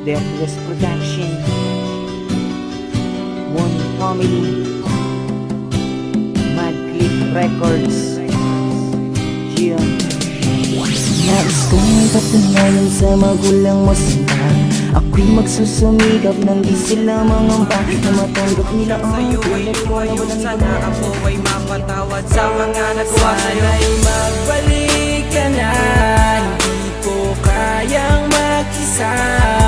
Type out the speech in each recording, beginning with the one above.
Deathless Production, One Family, Madclip Records, Gion. Nais kong ipatunayan sa magulang mo sila, ako'y magsusumikap nang di sila mangamba na matanggap nila ang tulad ko na walang sana ako ay mapatawad sa mga nagawa sa'yo. Sana'y magbalik ka na, hindi ko kayang mag-isa.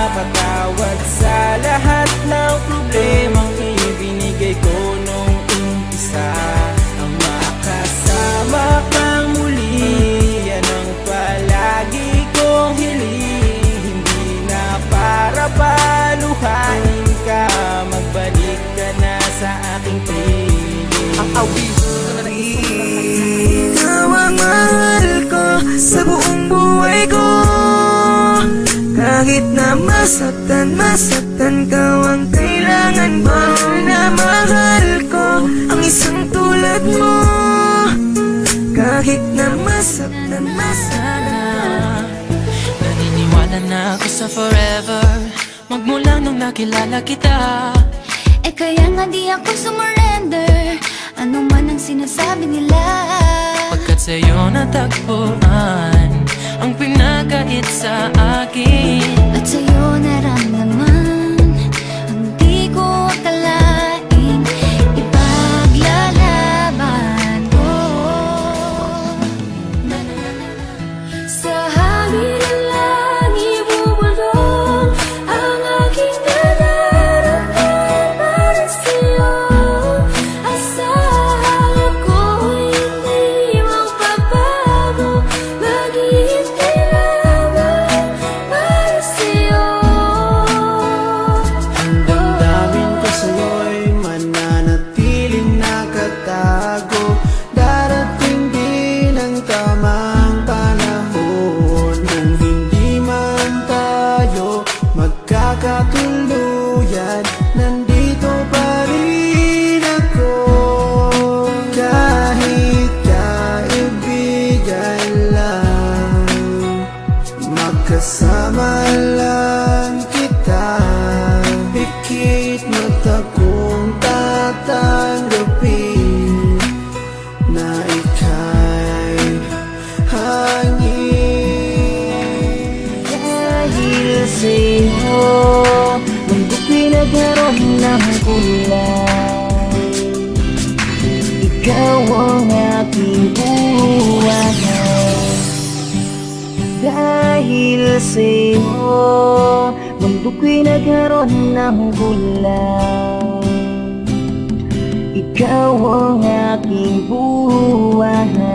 Patawad sa lahat ng problemang ibinigay ko nung umpisa. Ang makasama kang muli, yan ang palagi kong hiling. Hindi na para paluhain ka, magbalik ka na sa aking piling. Ang awit ikaw ang mahal ko sa buong buhay ko. Kahit na masaktan ka, ang kailangan ba na mahal ko ang isang tulad mo. Kahit na masaktan naniniwala na ako sa forever, magmula nung nakilala kita. Eh kaya nga di ako sumurrender, ano man ang sinasabi nila. Pagkat sa'yo natagpuan ang pinagkait sa akin, At sa'yo naramdaman ang di ko akalain, ipaglalaban ko. Sa hangin lang ibubulong ang aking nararamdaman para sa'yo. Asahan ako'y hindi magbabago, maghihintay lamang para sa'yo. ang damdamin ko sa'yo'y mananatiling nakatago. Darating din ang tamang panahon, kung hindi man tayo magkakatuluyan, nandito pa rin ako. Kahit kaibigan lang, magkasama lang kita. Pikit mata kong tatanggapin na ika'y hangin. dahil sa'yo, mundo pinagkaroon ng kulay. Ikaw ang aking buhay. Dahil sa'yo, mundo pinagkaroon ng kulay. Ikaw ang aking buhay.